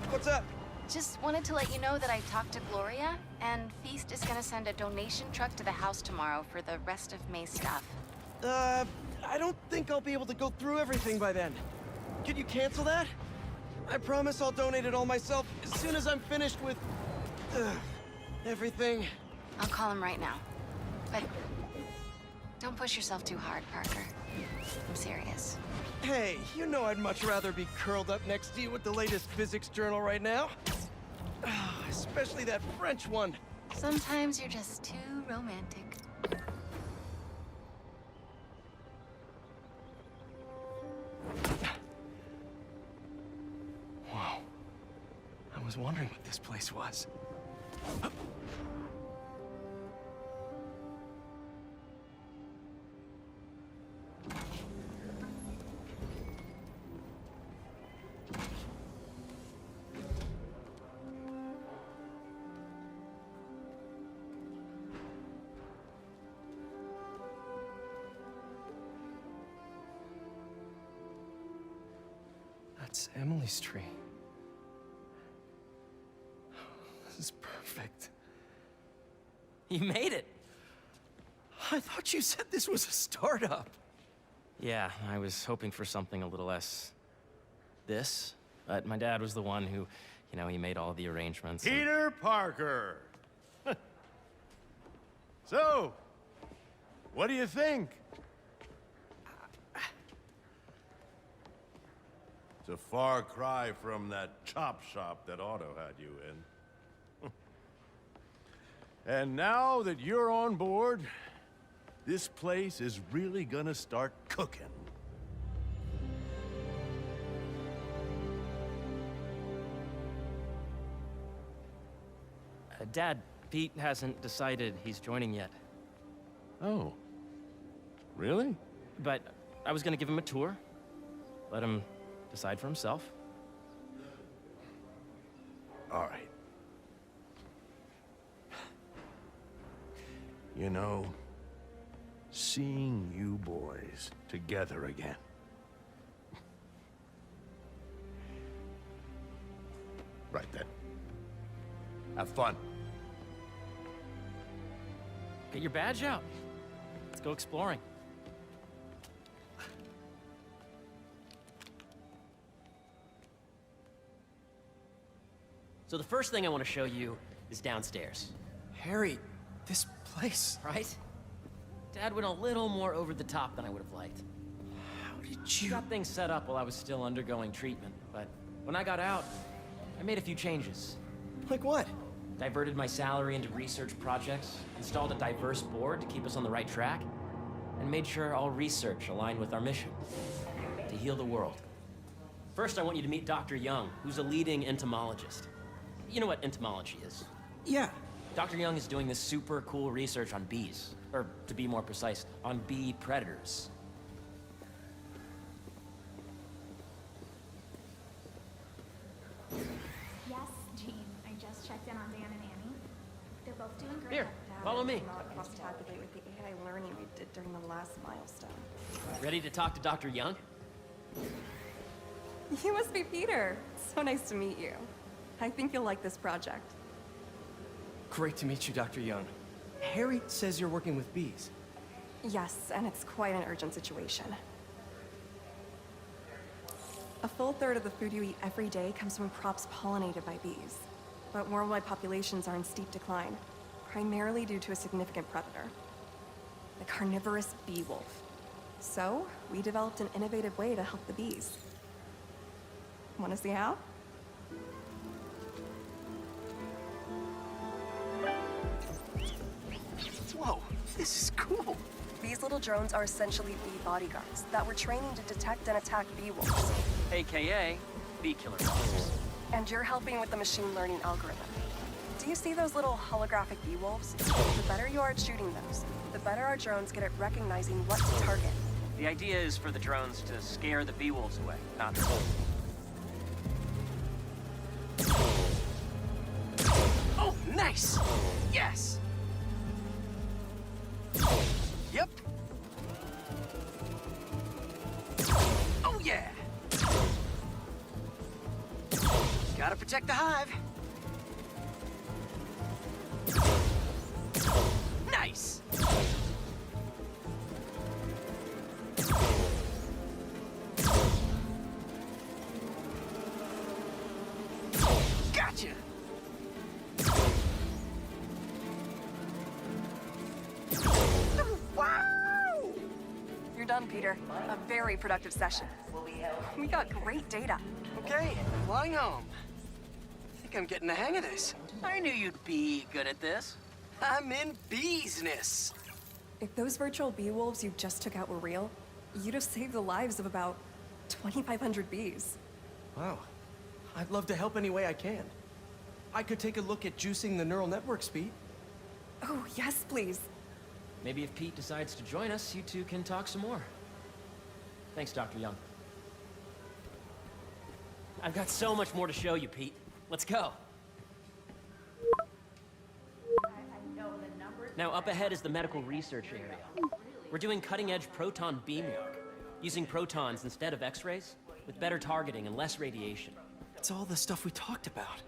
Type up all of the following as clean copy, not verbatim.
What's up? Just wanted to let you know that I talked to Gloria, and Feast is gonna send a donation truck to the house tomorrow for the rest of May's stuff. I don't think I'll be able to go through everything by then. Could you cancel that? I promise I'll donate it all myself as soon as I'm finished with... everything. I'll call him right now. But don't push yourself too hard, Parker. I'm serious. Hey, you know I'd much rather be curled up next to you with the latest physics journal right now. Especially that French one. Sometimes you're just too romantic. Whoa. I was wondering what this place was. That's Emily's tree. This is perfect. You made it! I thought you said this was a startup. Yeah, I was hoping for something a little less... this. But my dad was the one who, he made all the arrangements. Peter Parker! So, what do you think? It's a far cry from that chop shop that Otto had you in. And now that you're on board, this place is really gonna start cooking. Dad, Pete hasn't decided he's joining yet. Oh. Really? But I was gonna give him a tour. Let him decide for himself. All right. You know, seeing you boys together again. Right then. Have fun. Get your badge out. Let's go exploring. So the first thing I want to show you is downstairs. Harry, this place... Right? Dad went a little more over the top than I would have liked. How did I you... got things set up while I was still undergoing treatment, but when I got out, I made a few changes. Like what? Diverted my salary into research projects, installed a diverse board to keep us on the right track, and made sure all research aligned with our mission, to heal the world. First, I want you to meet Dr. Young, who's a leading entomologist. You know what entomology is? Yeah. Dr. Young is doing this super cool research on bees, or to be more precise, on bee predators. Yes, Jean. I just checked in on Dan and Annie. They're both doing great. Here, follow me. Not cross-tabulate with the AI learning we did during the last milestone. Ready to talk to Dr. Young? You must be Peter. So nice to meet you. I think you'll like this project. Great to meet you, Dr. Young. Harry says you're working with bees. Yes, and it's quite an urgent situation. A full third of the food you eat every day comes from crops pollinated by bees. But worldwide populations are in steep decline, primarily due to a significant predator, the carnivorous bee wolf. So, we developed an innovative way to help the bees. Want to see how? Whoa, this is cool. These little drones are essentially bee bodyguards that were training to detect and attack bee wolves. AKA bee killer dogs. And you're helping with the machine learning algorithm. Do you see those little holographic bee wolves? The better you are at shooting those, the better our drones get at recognizing what to target. The idea is for the drones to scare the bee wolves away, not hurt them. Oh, nice! Yes! Yep. Oh, yeah! Got Gotta protect the hive. Nice! Gotcha! Wow! You're done, Peter. A very productive session. We got great data. Okay, flying home. I think I'm getting the hang of this. I knew you'd be good at this. I'm in business. If those virtual bee wolves you just took out were real, you'd have saved the lives of about 2,500 bees. Wow. I'd love to help any way I can. I could take a look at juicing the neural network speed. Oh, yes, please. Maybe if Pete decides to join us, you two can talk some more. Thanks, Dr. Young. I've got so much more to show you, Pete. Let's go. Now, up ahead is the medical research area. We're doing cutting-edge proton beam work, using protons instead of X-rays, with better targeting and less radiation. It's all the stuff we talked about.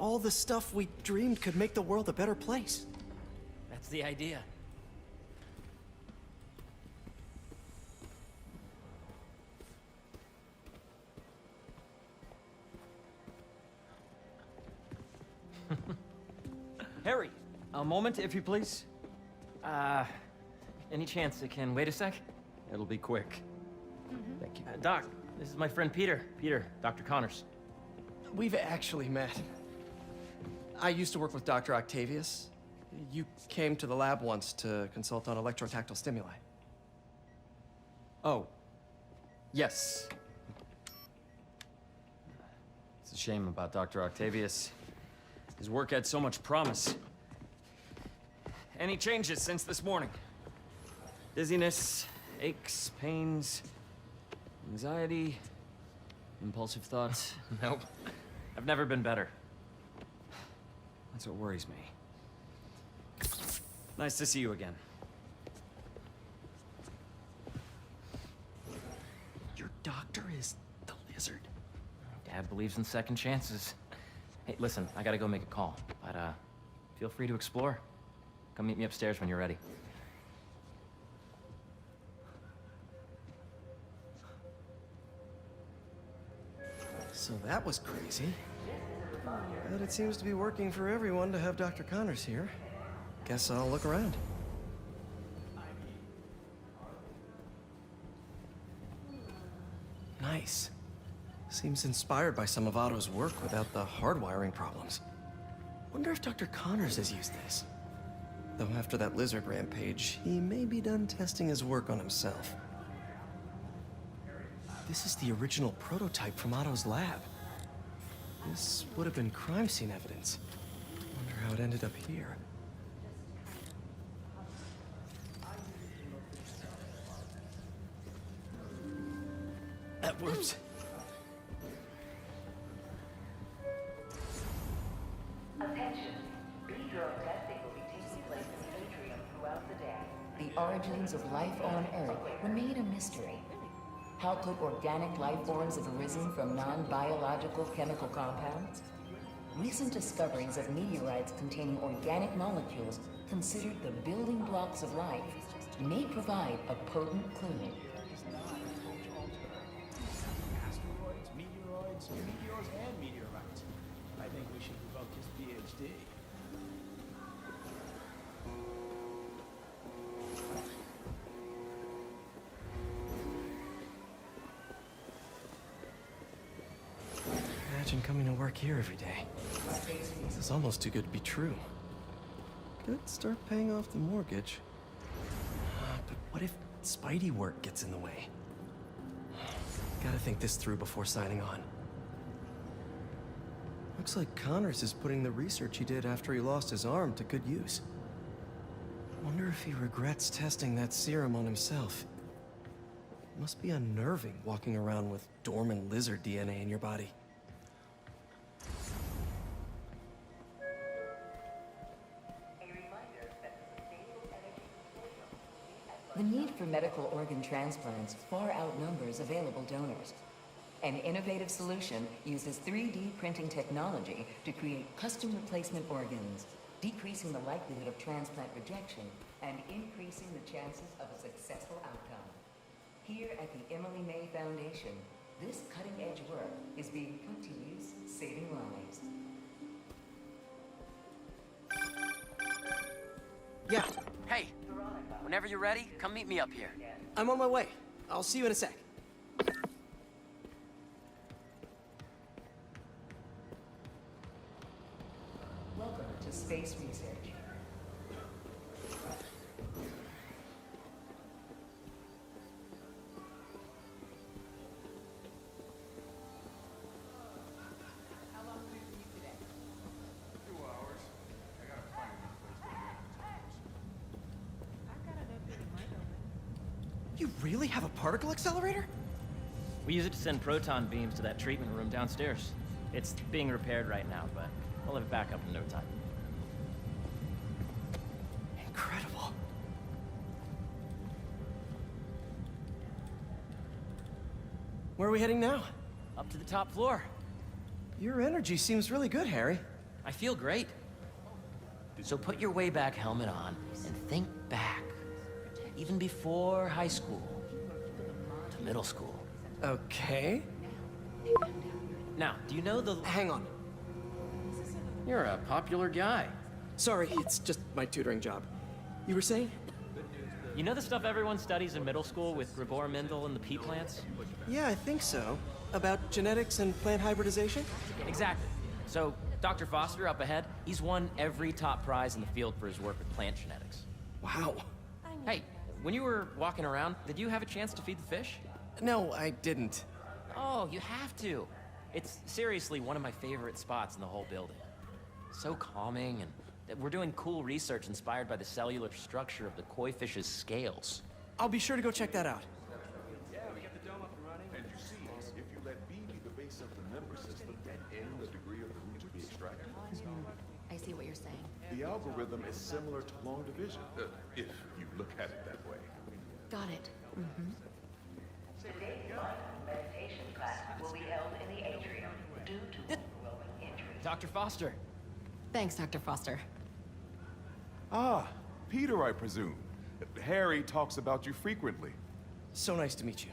All the stuff we dreamed could make the world a better place. That's the idea. Harry! A moment, if you please. Any chance it can wait a sec? It'll be quick. Thank you. Doc, this is my friend Peter. Peter, Dr. Connors. We've actually met. I used to work with Dr. Octavius. You came to the lab once to consult on electrotactile stimuli. Oh. Yes. It's a shame about Dr. Octavius. His work had so much promise. Any changes since this morning? Dizziness, aches, pains, anxiety, impulsive thoughts. Nope. I've never been better. That's what worries me. Nice to see you again. Your doctor is the lizard. Dad believes in second chances. Hey, listen, I gotta go make a call, but feel free to explore. Come meet me upstairs when you're ready. So that was crazy. But it seems to be working for everyone to have Dr. Connors here. Guess I'll look around. Nice. Seems inspired by some of Otto's work without the hardwiring problems. Wonder if Dr. Connors has used this. Though after that lizard rampage, he may be done testing his work on himself. This is the original prototype from Otto's lab. This would have been crime scene evidence. Wonder how it ended up here. Whoops. Attention. B-drug testing will be taking place in the atrium throughout the day. The origins of life on Earth remain a mystery. How could organic life forms have arisen from non-biological chemical compounds? Recent discoveries of meteorites containing organic molecules considered the building blocks of life may provide a potent clue. Asteroids, meteoroids, meteors, and meteorites. I think we should revoke his PhD. Imagine coming to work here every day. This is almost too good to be true. Could start paying off the mortgage. But what if Spidey work gets in the way? Gotta think this through before signing on. Looks like Connors is putting the research he did after he lost his arm to good use. Wonder if he regrets testing that serum on himself. Must be unnerving walking around with dormant lizard DNA in your body. The need for medical organ transplants far outnumbers available donors. An innovative solution uses 3D printing technology to create custom replacement organs, decreasing the likelihood of transplant rejection and increasing the chances of a successful outcome. Here at the Emily May Foundation, this cutting-edge work is being put to use, saving lives. Yeah, Hey, whenever you're ready, come meet me up here. I'm on my way. I'll see you in a sec. Welcome to Space Research. You really have a particle accelerator? We use it to send proton beams to that treatment room downstairs. It's being repaired right now, but we'll have it back up in no time. Incredible. Where are we heading now? Up to the top floor. Your energy seems really good, Harry. I feel great. So put your way back helmet on and think back. Even before high school. To middle school. Okay. Now, do you know the... Hang on. You're a popular guy. Sorry, it's just my tutoring job. You were saying? You know the stuff everyone studies in middle school with Gregor Mendel and the pea plants? Yeah, I think so. About genetics and plant hybridization? Exactly. So, Dr. Foster up ahead, he's won every top prize in the field for his work with plant genetics. Wow. Hey, when you were walking around, did you have a chance to feed the fish? No, I didn't. Oh, you have to. It's seriously one of my favorite spots in the whole building. So calming, and we're doing cool research inspired by the cellular structure of the koi fish's scales. I'll be sure to go check that out. Yeah, we got the dome up and running. And you see, if you let B be the base of the member system and N the degree of the root to be extracted, I see what you're saying. the algorithm is similar to long division, if you look at it that way. Got it. Today's mindful meditation class will be held in the atrium due to overwhelming interest. Dr. Foster. Thanks, Dr. Foster. Ah, Peter, I presume. Harry talks about you frequently. So nice to meet you.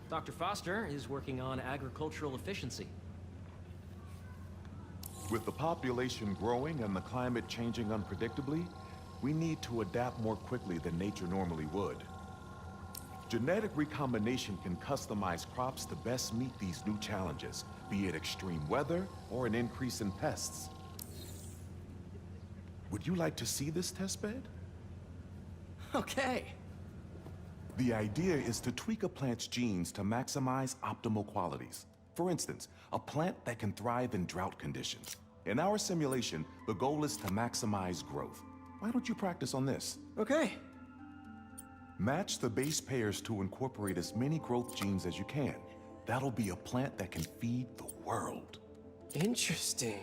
Dr. Foster is working on agricultural efficiency. With the population growing and the climate changing unpredictably, we need to adapt more quickly than nature normally would. Genetic recombination can customize crops to best meet these new challenges, be it extreme weather or an increase in pests. Would you like to see this testbed? Okay. The idea is to tweak a plant's genes to maximize optimal qualities. For instance, a plant that can thrive in drought conditions. In our simulation, the goal is to maximize growth. Why don't you practice on this? Okay. Match the base pairs to incorporate as many growth genes as you can. That'll be a plant that can feed the world. Interesting.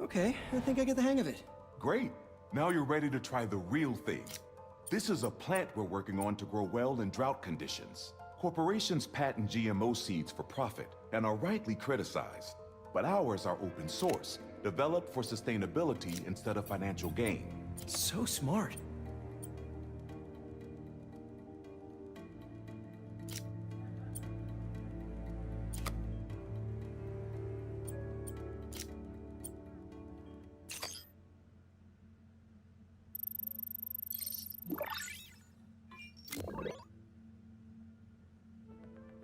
Okay, I think I get the hang of it. Great. Now you're ready to try the real thing. This is a plant we're working on to grow well in drought conditions. Corporations patent GMO seeds for profit and are rightly criticized. But ours are open source, developed for sustainability instead of financial gain. So smart.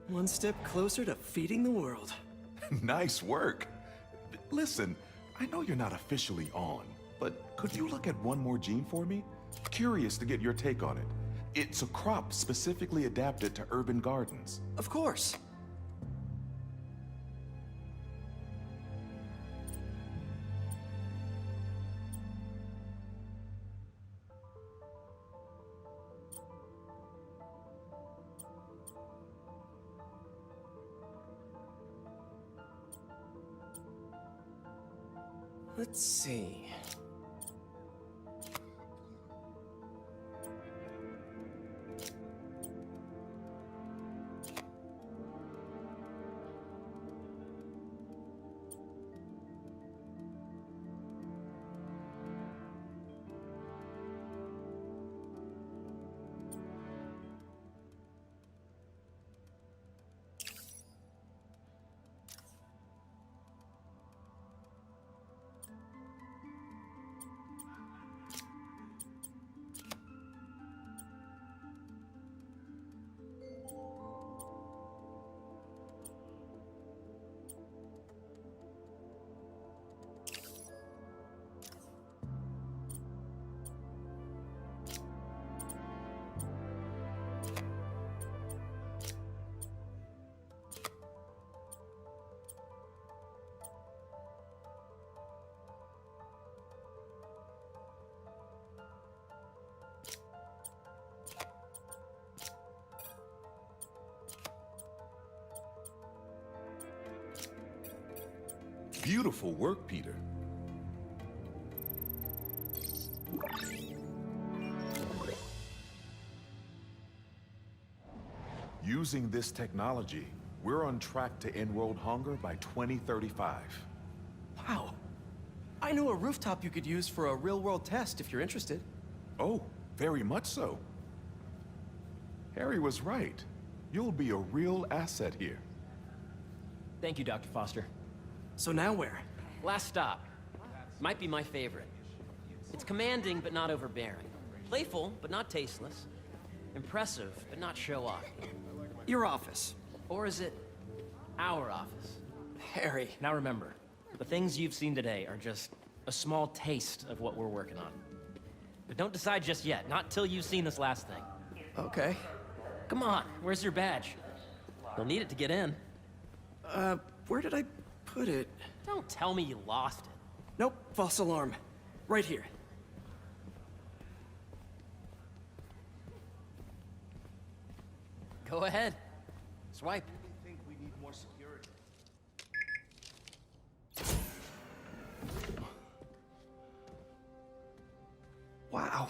One step closer to feeding the world. Nice work. Listen, I know you're not officially on, but could you look at one more gene for me? Curious to get your take on it. It's a crop specifically adapted to urban gardens. Of course. Let's see. Beautiful work, Peter. Using this technology, we're on track to end world hunger by 2035. Wow. I know a rooftop you could use for a real-world test if you're interested. Oh, very much so. Harry was right. You'll be a real asset here. Thank you, Dr. Foster. So now where? Last stop. Might be my favorite. It's commanding, but not overbearing. Playful, but not tasteless. Impressive, but not show-off. Your office. Or is it our office? Harry. Now remember, the things you've seen today are just a small taste of what we're working on. But don't decide just yet, not till you've seen this last thing. Okay. Come on, where's your badge? You'll need it to get in. Where did I put it? Don't tell me you lost it. Nope, false alarm. Right here. Go ahead. Swipe. I think we need more security. Wow.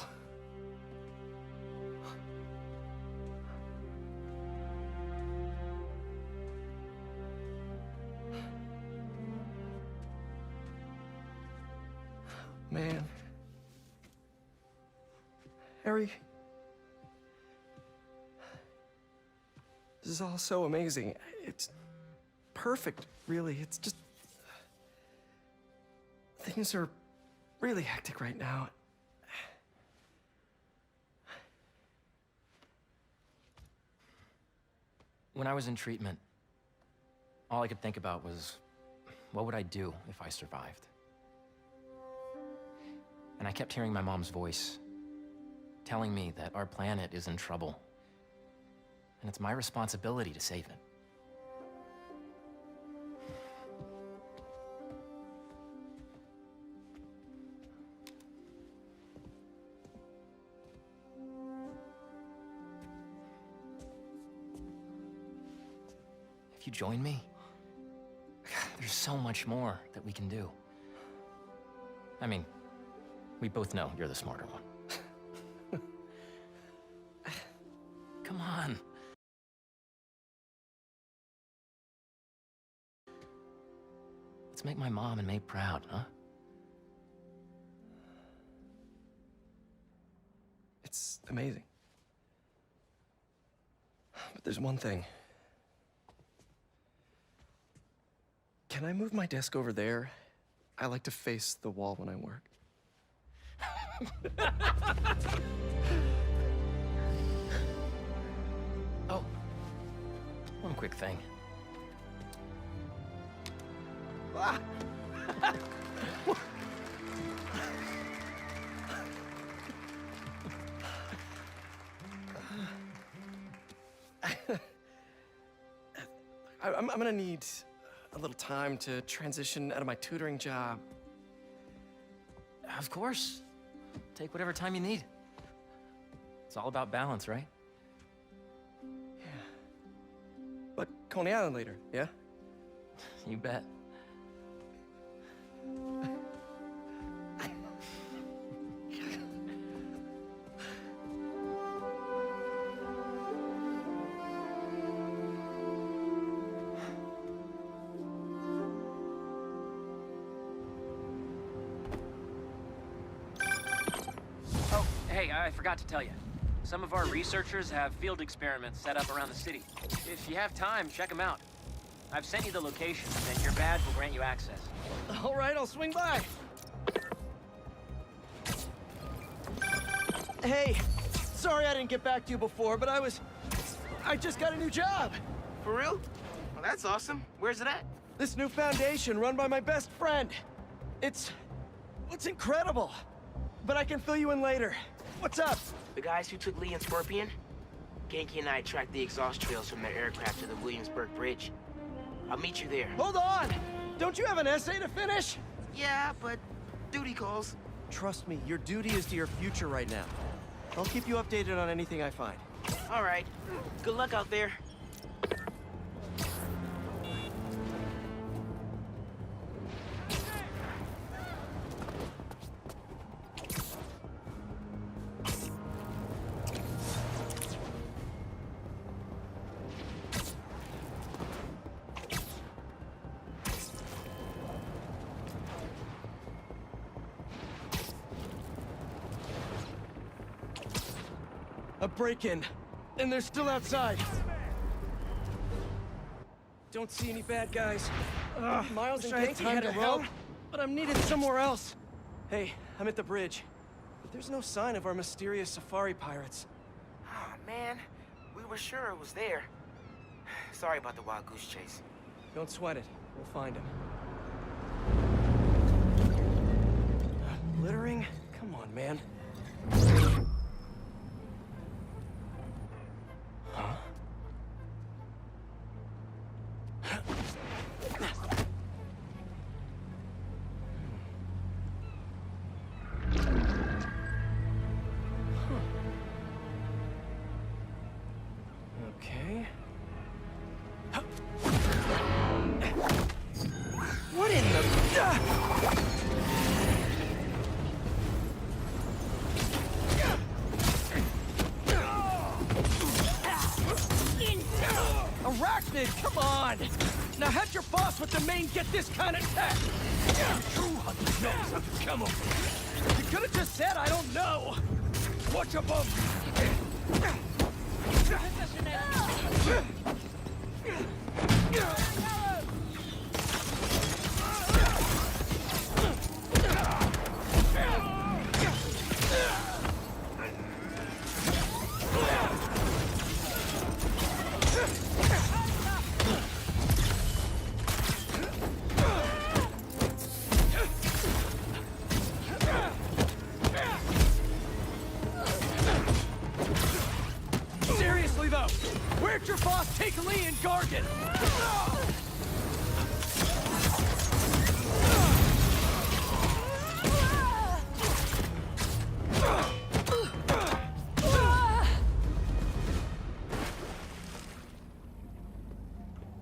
Man. Harry. This is all so amazing. It's perfect, really. It's just... Things are really hectic right now. When I was in treatment, all I could think about was, what would I do if I survived? And I kept hearing my mom's voice, telling me that our planet is in trouble. And it's my responsibility to save it. If you join me, there's so much more that we can do. I mean, we both know you're the smarter one. Come on. Let's make my mom and May proud, huh? It's amazing. But there's one thing. Can I move my desk over there? I like to face the wall when I work. Oh, one quick thing. Ah. I'm gonna need a little time to transition out of my tutoring job. Of course. Take whatever time you need. It's all about balance, right? Yeah. But Coney Island later, yeah? You bet. I forgot to tell you. Some of our researchers have field experiments set up around the city. If you have time, check them out. I've sent you the locations, and your badge will grant you access. All right, I'll swing by. Hey, sorry I didn't get back to you before, but I just got a new job. For real? Well, that's awesome. Where's it at? This new foundation run by my best friend. It's incredible. But I can fill you in later. What's up? The guys who took Lee and Scorpion? Genki and I tracked the exhaust trails from their aircraft to the Williamsburg Bridge. I'll meet you there. Hold on! Don't you have an essay to finish? Yeah, but duty calls. Trust me, your duty is to your future right now. I'll keep you updated on anything I find. All right. Good luck out there. A break-in, and they're still outside. Don't see any bad guys. Miles and Genki had to help, but I'm needed somewhere else. Hey, I'm at the bridge, but there's no sign of our mysterious safari pirates. Oh, man. We were sure it was there. Sorry about the wild goose chase. Don't sweat it. We'll find him. Littering? Come on, man. Okay. What in the... Arachnid, come on! Now have your boss with the main get this kind of tech! True hunter knows how to come over. You could have just said I don't know! Watch above! Seriously though, where'd your boss take Lee and Gargan?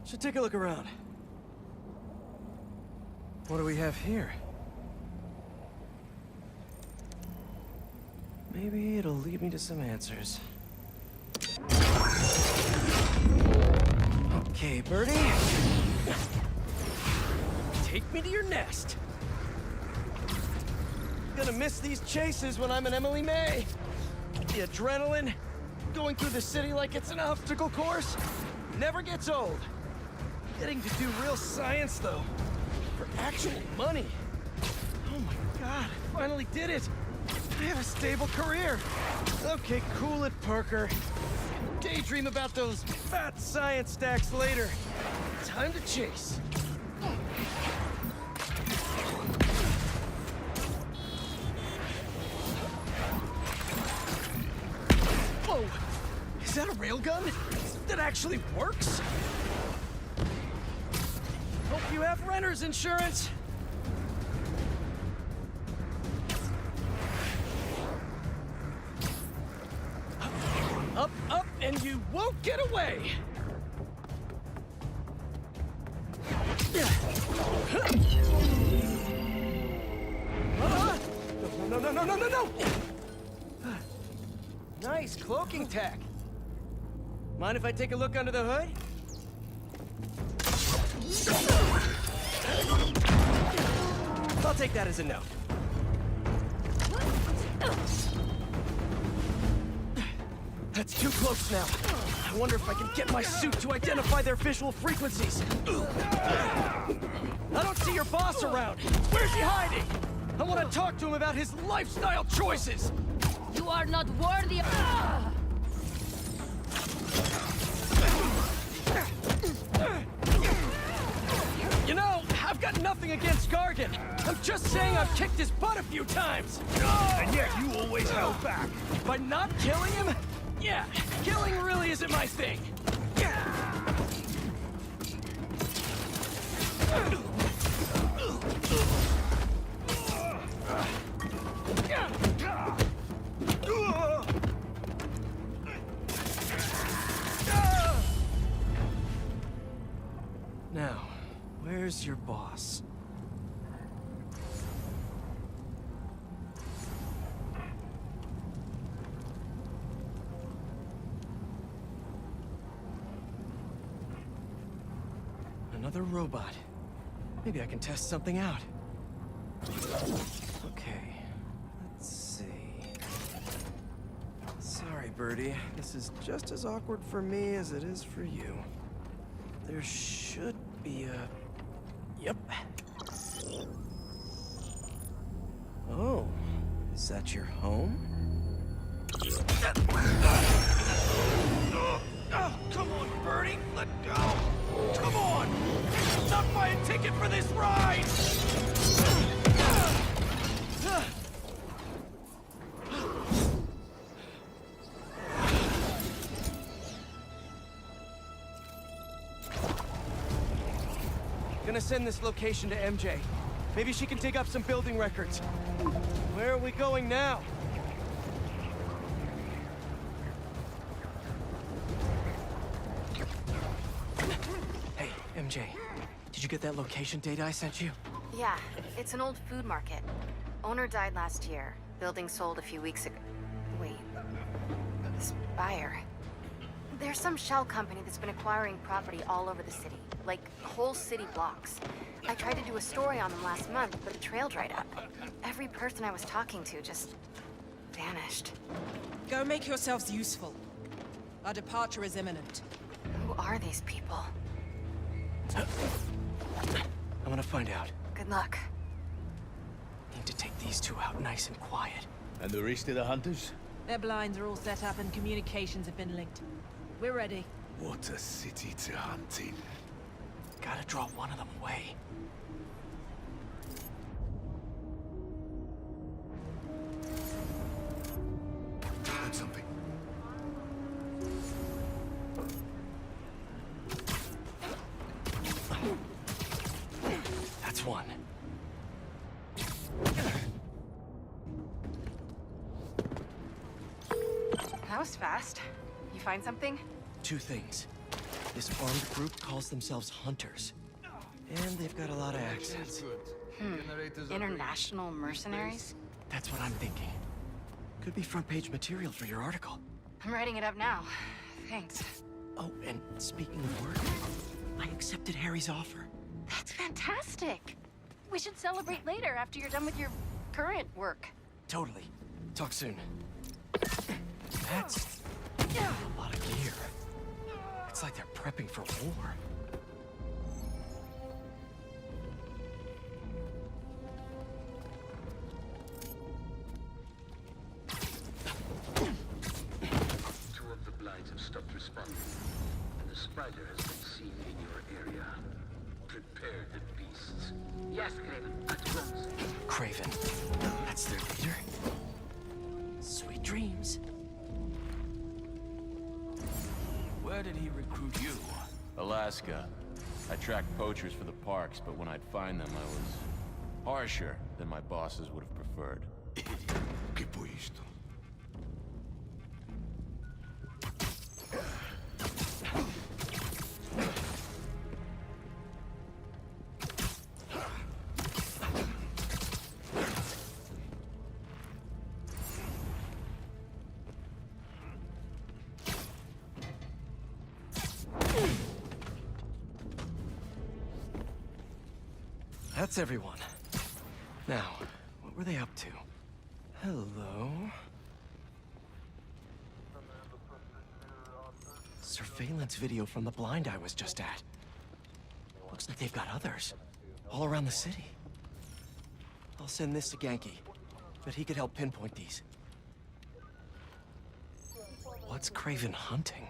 Should take a look around. What do we have here? Maybe it'll lead me to some answers. Okay, Birdie. Take me to your nest. Gonna miss these chases when I'm an Emily May. The adrenaline, going through the city like it's an obstacle course, never gets old. Getting to do real science, though, for actual money. Oh my God, I finally did it. I have a stable career. Okay, cool it, Parker. Daydream about those fat science stacks later. Time to chase. Whoa! Is that a railgun? That actually works? Hope you have renter's insurance. Up, up, and you won't get away! No, no, no, no, no, no! Nice cloaking tech. Mind if I take a look under the hood? I'll take that as a no. That's too close now. I wonder if I can get my suit to identify their visual frequencies. I don't see your boss around. Where's he hiding? I want to talk to him about his lifestyle choices. You are not worthy of... You know, I've got nothing against Gargan. I'm just saying I've kicked his butt a few times. And yet you always held back. By not killing him? Yeah, killing really isn't my thing. Now, where's your boss? Another robot. Maybe I can test something out. Okay, let's see. Sorry, Birdie. This is just as awkward for me as it is for you. There should be a... Yep. Oh, is that your home? Oh, come on, Birdie, let go! Come on! Not buy a ticket for this ride! Gonna send this location to MJ. Maybe she can dig up some building records. Where are we going now? Hey, MJ. Did you get that location data I sent you? Yeah, it's an old food market. Owner died last year. Building sold a few weeks ago. Wait. Spire. There's some shell company that's been acquiring property all over the city. Like, whole city blocks. I tried to do a story on them last month, but the trail dried up. Every person I was talking to just... vanished. Go make yourselves useful. Our departure is imminent. Who are these people? I'm gonna find out. Good luck. Need to take these two out nice and quiet. And the rest of the hunters? Their blinds are all set up and communications have been linked. We're ready. What a city to hunt in. Gotta draw one of them away. Heard something. That's one. That was fast. You find something? Two things. This armed group calls themselves Hunters. And they've got a lot of accents. International mercenaries? That's what I'm thinking. Could be front-page material for your article. I'm writing it up now. Thanks. Oh, and speaking of work, I accepted Harry's offer. That's fantastic. We should celebrate later after you're done with your current work. Totally. Talk soon. That's a lot of gear. It's like they're prepping for war. Two of the blinds have stopped responding, and the spider has been seen in your area. Prepare the beasts. Yes, Craven, at once. Craven. That's their leader? Sweet dreams. Where did he recruit you? Alaska. I tracked poachers for the parks, but when I'd find them, I was harsher than my bosses would have preferred. ¿Qué fue esto? That's everyone. Now, what were they up to? Hello? surveillance video from the blind I was just at. Looks like they've got others, all around the city. I'll send this to Genki, but he could help pinpoint these. What's Kraven hunting?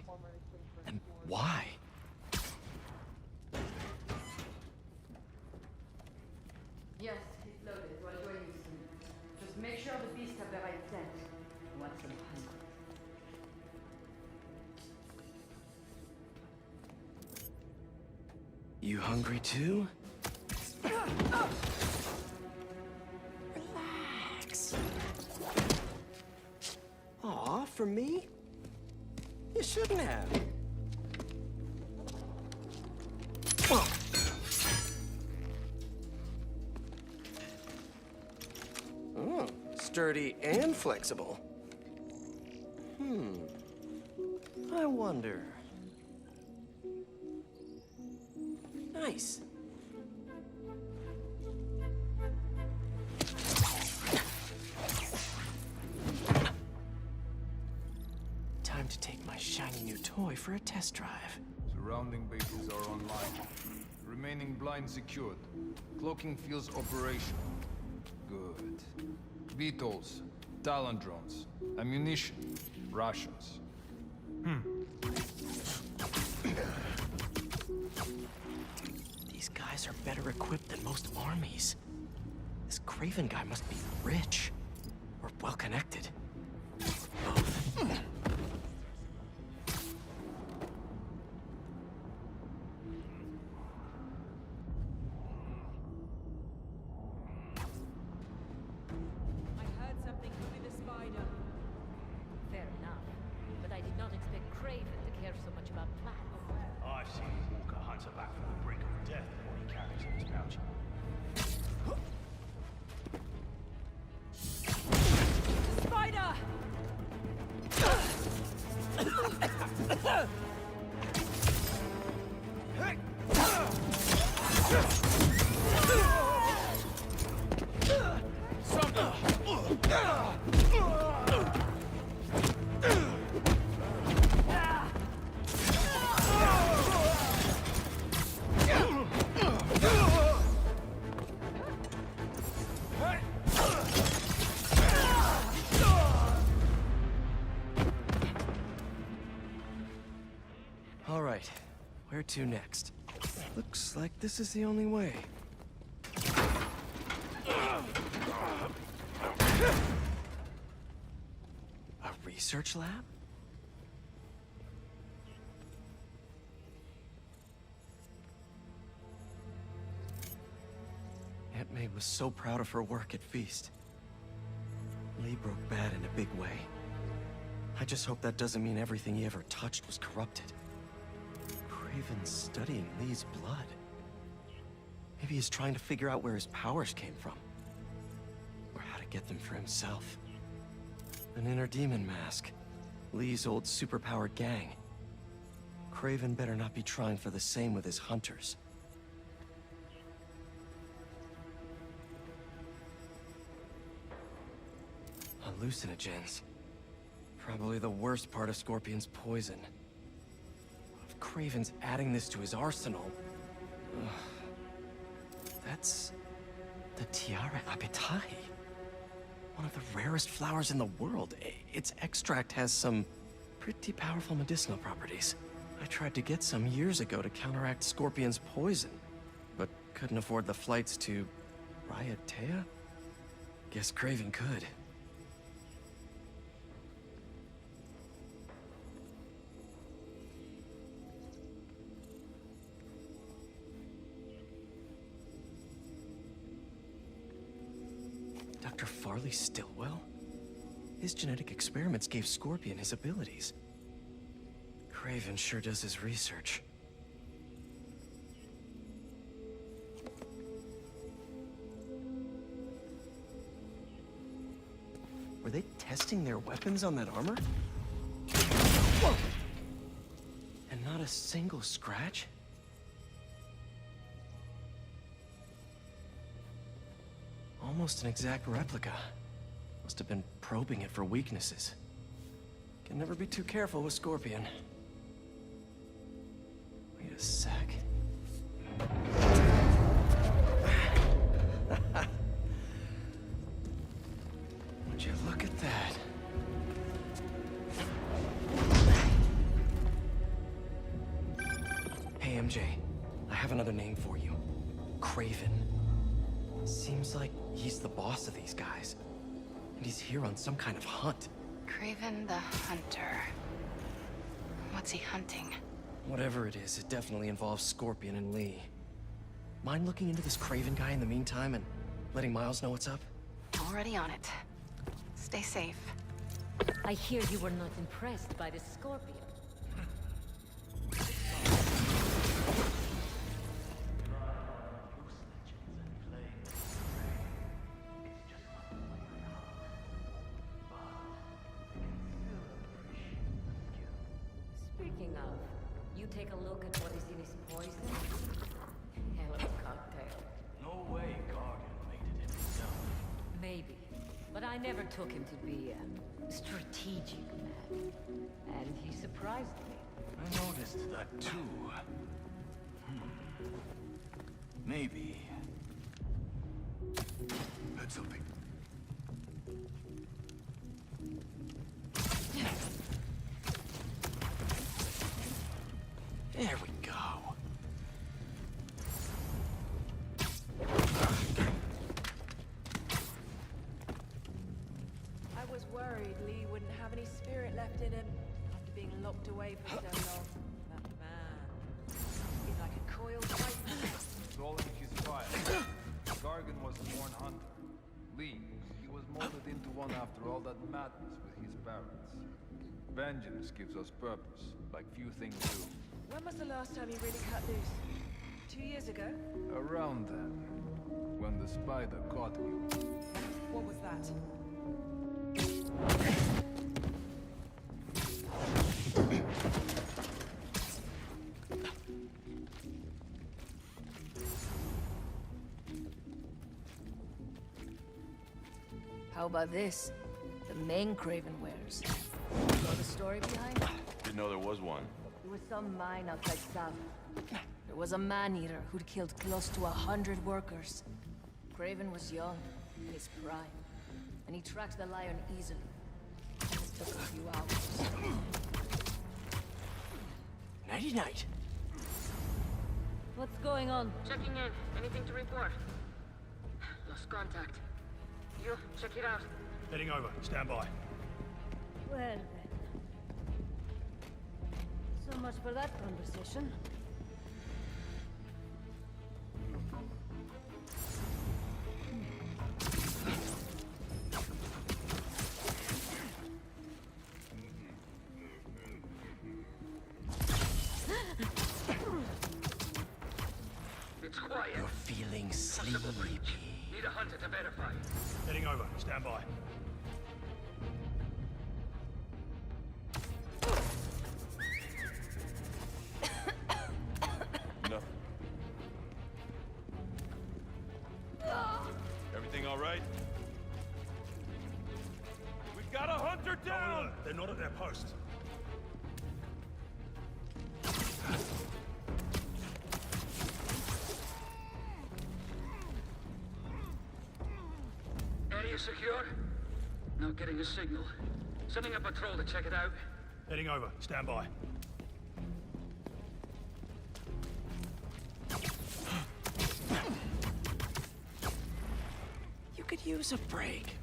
And why? Yes, it's loaded. We'll join you soon. Just make sure the beasts have the right scent. Want some hungry. You hungry too? Relax. Aw, for me? You shouldn't have. Oh, sturdy and flexible. I wonder. Nice. Time to take my shiny new toy for a test drive. Surrounding bases are online. Remaining blind secured. Cloaking fields operational. Good. VTOLs, Talon drones, ammunition, rations. These guys are better equipped than most armies. This Kraven guy must be rich or well-connected. Both. I heard something could be the spider. Fair enough. But I did not expect Kraven to care so much about plants. I've seen Walker hunter back from the brink of death than what he carries in his pouch. Spider! All right, where to next? Looks like this is the only way. A research lab? Aunt May was so proud of her work at Feast. Lee broke bad in a big way. I just hope that doesn't mean everything he ever touched was corrupted. Kraven's studying Lee's blood. Maybe he's trying to figure out where his powers came from. Or how to get them for himself. An inner demon mask. Lee's old superpowered gang. Kraven better not be trying for the same with his hunters. Hallucinogens. Probably the worst part of Scorpion's poison. If Kraven's adding this to his arsenal... That's... the Tiara Apitai. One of the rarest flowers in the world. Its extract has some pretty powerful medicinal properties. I tried to get some years ago to counteract Scorpion's poison, but couldn't afford the flights to... Raiatea? Guess Kraven could. Dr. Farley Stillwell? His genetic experiments gave Scorpion his abilities. Kraven sure does his research. Were they testing their weapons on that armor? Whoa! And not a single scratch? Almost an exact replica. Must have been probing it for weaknesses. Can never be too careful with Scorpion. Wait a sec. Would you look at that? Hey, MJ. I have another name for you. Craven. Seems like he's the boss of these guys. And he's here on some kind of hunt. Craven the Hunter. What's he hunting? Whatever it is, it definitely involves Scorpion and Lee. Mind looking into this Craven guy in the meantime and letting Miles know what's up? Already on it. Stay safe. I hear you were not impressed by the Scorpion. Speaking of, you take a look at what is in his poison? Hell of a cocktail. No way Guardian made it himself. Maybe. But I never took him to be a strategic man. And he surprised me. I noticed that too. Maybe. Heard something. There we go. I was worried Lee wouldn't have any spirit left in him after being locked away for so long. That man. He's like a coiled white. Solving his fire. Gargan was a born hunter. Lee, he was molded into one after all that madness with his parents. Vengeance gives us purpose, like few things do. When was the last time you really cut loose? 2 years ago? Around then, when the spider caught you. What was that? How about this? The main Craven wears. Know the story behind it? Didn't know there was one. There was some mine outside South. There was a man-eater who'd killed close to 100 workers. Craven was young, in his prime, and he tracked the lion easily. It took a few hours. Nighty-night. What's going on? Checking in. Anything to report? Lost contact. You, check it out. Heading over. Stand by. Well then. So much for that conversation. It's quiet. You're feeling sleepy. Need a hunter to verify. Heading over. Stand by. Nothing. Everything all right? We've got a hunter down! They're not at their post. Area secure? Not getting a signal. Sending a patrol to check it out. Heading over. Stand by. You could use a break.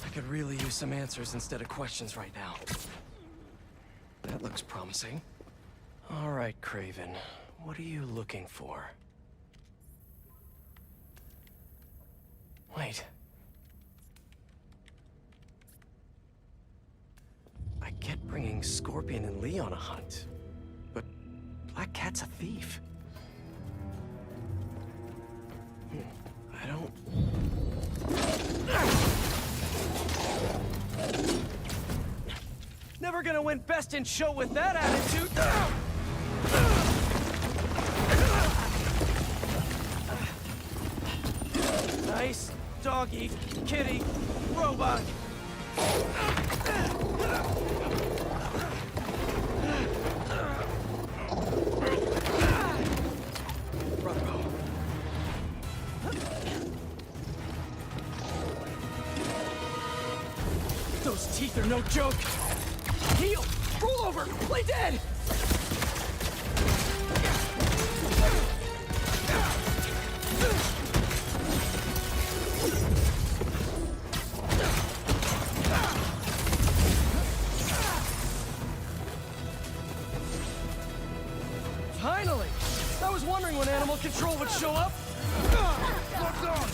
I could really use some answers instead of questions right now. That looks promising. All right, Craven. What are you looking for? Wait. I get bringing Scorpion and Lee on a hunt, but Black Cat's a thief. I don't... gonna win Best in Show with that attitude. Nice doggy, kitty, robot. Those teeth are no joke. Heal! Roll over! Play dead! Finally! I was wondering when animal control would show up. What's on?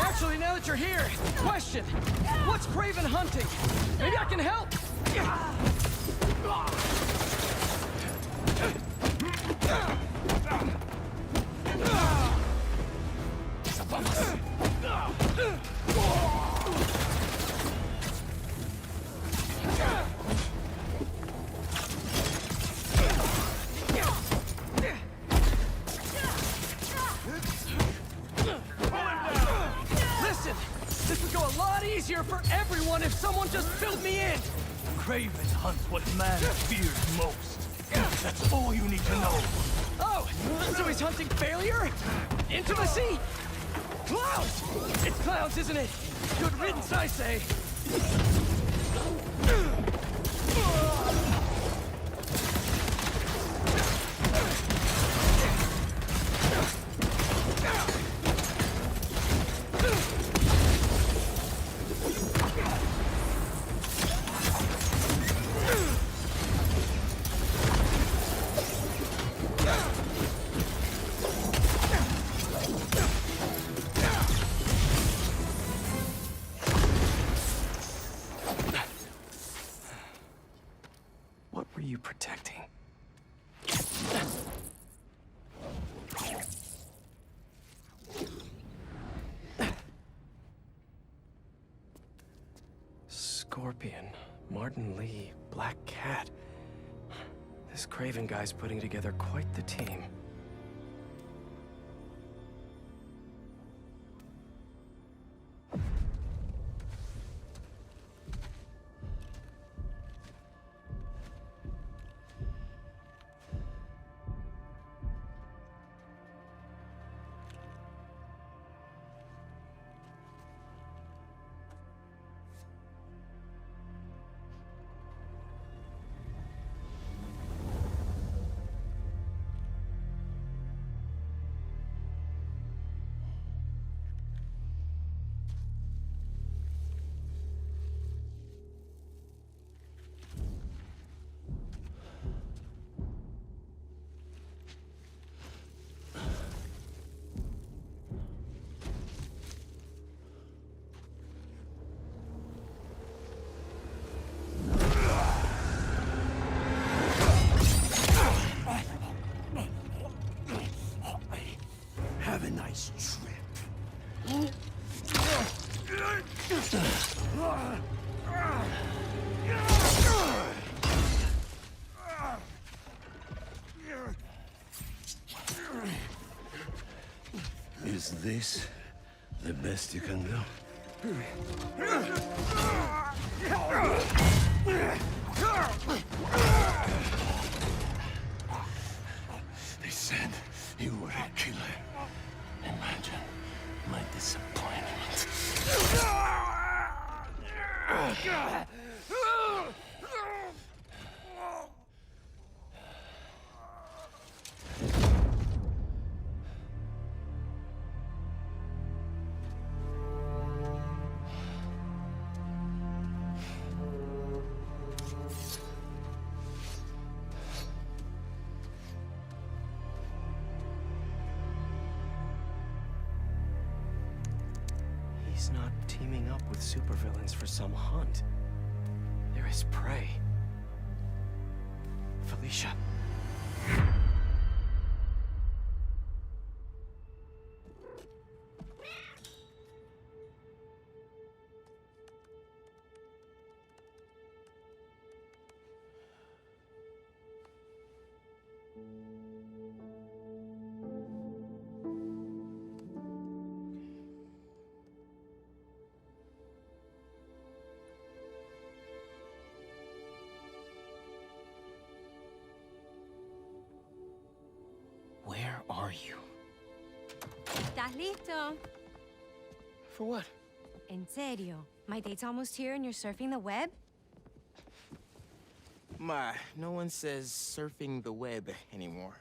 Actually, now that you're here, question. What's Craven hunting? Maybe I can help! Listen, this would go a lot easier for everyone if someone just filled me in! Craven hunts what man fears most. That's all you need to know. Oh, so he's hunting failure? Intimacy? Clowns! It's clowns, isn't it? Good riddance, I say. What were you protecting? Scorpion, Martin Lee, Black Cat. This Craven guy's putting together quite the team. Have a nice trip. Is this the best you can do? They said you were a killer. Imagine my disappointment. teaming up with supervillains for some hunt. There is prey. Felicia. Where are you? ¿Estás listo? For what? En serio. My date's almost here and you're surfing the web? Ma, no one says surfing the web anymore.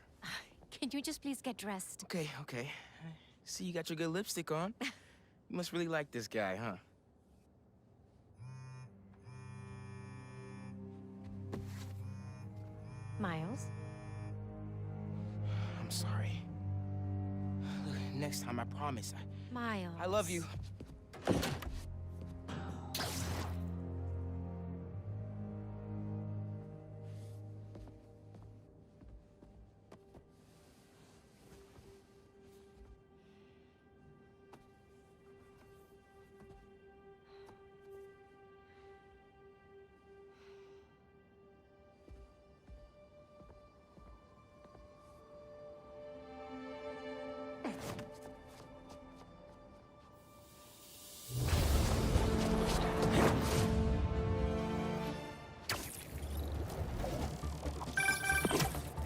Can you just please get dressed? Okay, okay. See, you got your good lipstick on. You must really like this guy, huh? Miles? I'm sorry. Look, next time, I promise. Miles. I love you.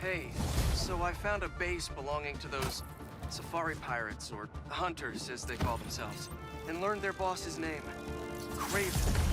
Hey, so I found a base belonging to those safari pirates, or hunters as they call themselves, and learned their boss's name, Craven.